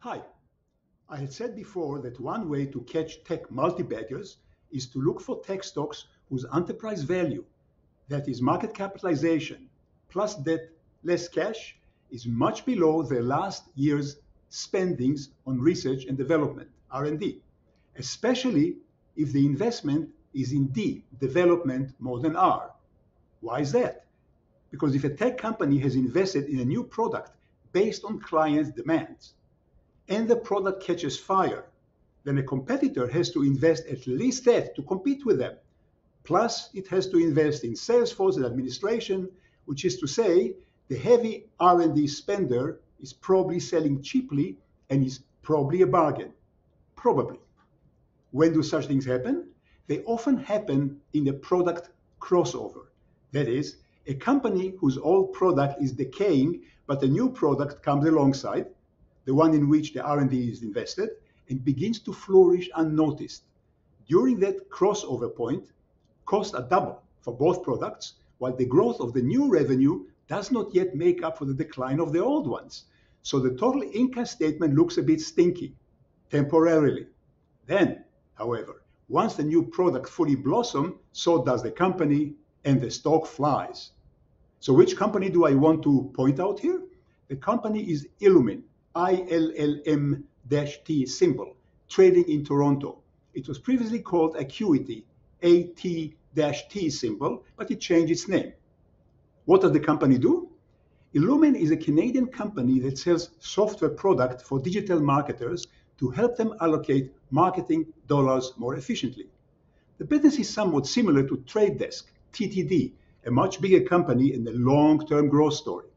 Hi, I had said before that one way to catch tech multi-baggers is to look for tech stocks whose enterprise value, that is market capitalization, plus debt less cash, is much below their last year's spendings on research and development, R&D, especially if the investment is in D, development more than R. Why is that? Because if a tech company has invested in a new product based on clients' demands, and the product catches fire, then a competitor has to invest at least that to compete with them. Plus, it has to invest in sales force and administration, which is to say, the heavy R&D spender is probably selling cheaply and is probably a bargain. Probably. When do such things happen? They often happen in a product crossover. That is, a company whose old product is decaying, but a new product comes alongside, the one in which the R&D is invested, and begins to flourish unnoticed. During that crossover point, costs are double for both products, while the growth of the new revenue does not yet make up for the decline of the old ones. So the total income statement looks a bit stinky, temporarily. Then, however, once the new product fully blossoms, so does the company, and the stock flies. So which company do I want to point out here? The company is ILLM, ILLM-T symbol, trading in Toronto. It was previously called Acuity, AT-T symbol, but it changed its name. What does the company do? ILLM is a Canadian company that sells software product for digital marketers to help them allocate marketing dollars more efficiently. The business is somewhat similar to Trade Desk, TTD, a much bigger company and a long-term growth story.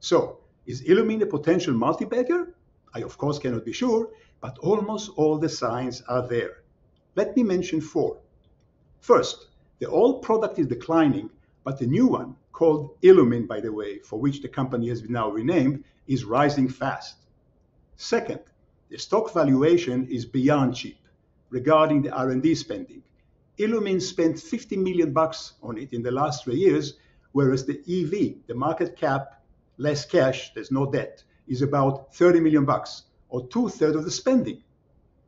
So, is ILLM a potential multi-bagger? I of course cannot be sure, but almost all the signs are there. Let me mention four. First, the old product is declining, but the new one, called ILLM by the way, for which the company has been now renamed, is rising fast. Second, the stock valuation is beyond cheap. Regarding the R&D spending, ILLM spent $50 million on it in the last 3 years, whereas the EV, the market cap, less cash, there's no debt, is about $30 million, or 2/3 of the spending.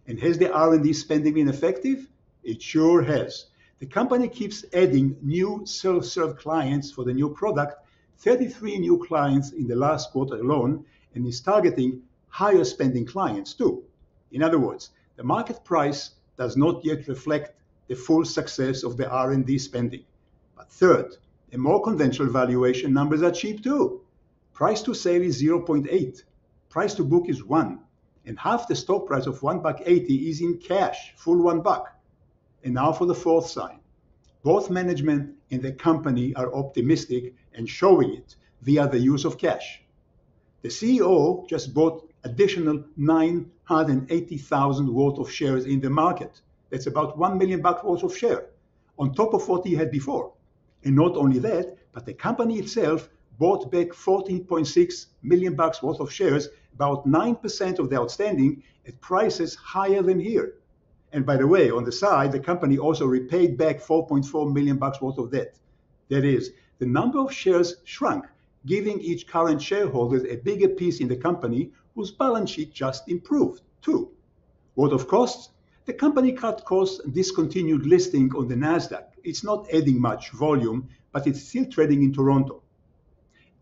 And has the R&D spending been effective? It sure has. The company keeps adding new self-serve clients for the new product, 33 new clients in the last quarter alone, and is targeting higher spending clients too. In other words, the market price does not yet reflect the full success of the R&D spending. But third, the more conventional valuation numbers are cheap too. Price to sale is 0.8. Price to book is 1. And half the stock price of $1.80 is in cash, full $1. And now for the fourth sign. Both management and the company are optimistic and showing it via the use of cash. The CEO just bought additional 980,000 worth of shares in the market. That's about $1 million worth of share, on top of what he had before. And not only that, but the company itself bought back $14.6 million worth of shares, about 9% of the outstanding, at prices higher than here. And by the way, on the side, the company also repaid back $4.4 million worth of debt. That is, the number of shares shrunk, giving each current shareholder a bigger piece in the company, whose balance sheet just improved too. What of costs? The company cut costs and discontinued listing on the NASDAQ. It's not adding much volume, but it's still trading in Toronto.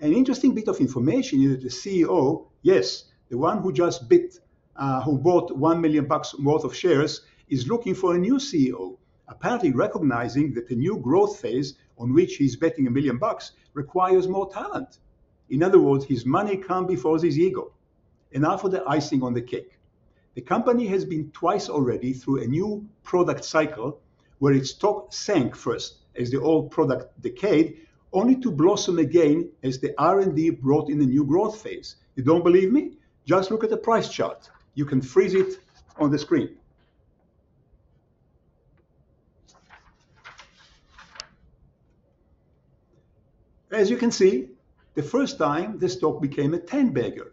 An interesting bit of information is that the CEO, yes, the one who just who bought $1 million worth of shares, is looking for a new CEO, apparently recognizing that the new growth phase on which he's betting $1 million requires more talent. In other words, his money comes before his ego. And now for the icing on the cake. The company has been twice already through a new product cycle where its stock sank first as the old product decayed, only to blossom again as the R&D brought in a new growth phase. You don't believe me? Just look at the price chart. You can freeze it on the screen. As you can see, the first time the stock became a 10-bagger.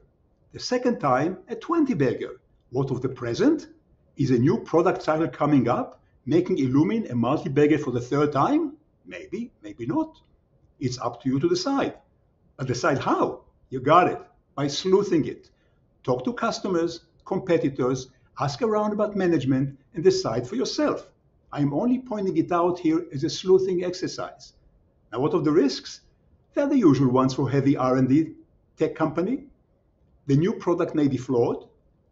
The second time, a 20-bagger. What of the present? Is a new product cycle coming up, making ILLM a multi-bagger for the third time? Maybe, maybe not. It's up to you to decide. But decide how. You got it. By sleuthing it. Talk to customers, competitors, ask around about management, and decide for yourself. I'm only pointing it out here as a sleuthing exercise. Now, what of the risks? They're the usual ones for heavy R&D tech company. The new product may be flawed,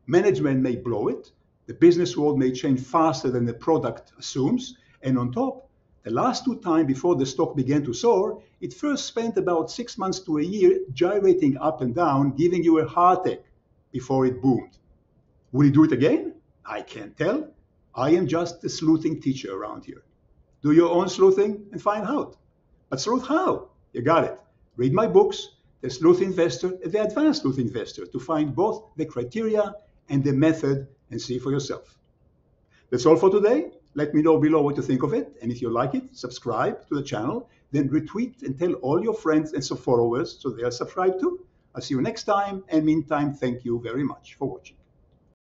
management may blow it, the business world may change faster than the product assumes, and on top, the last 2 times before the stock began to soar, it first spent about 6 months to a year gyrating up and down, giving you a heartache before it boomed. Will you do it again? I can't tell. I am just the sleuthing teacher around here. Do your own sleuthing and find out. But sleuth how? You got it. Read my books, The Sleuth Investor and The Advanced Sleuth Investor, to find both the criteria and the method and see for yourself. That's all for today. Let me know below what you think of it. And if you like it, subscribe to the channel, then retweet and tell all your friends and followers so they'll subscribe too. I'll see you next time. And meantime, thank you very much for watching.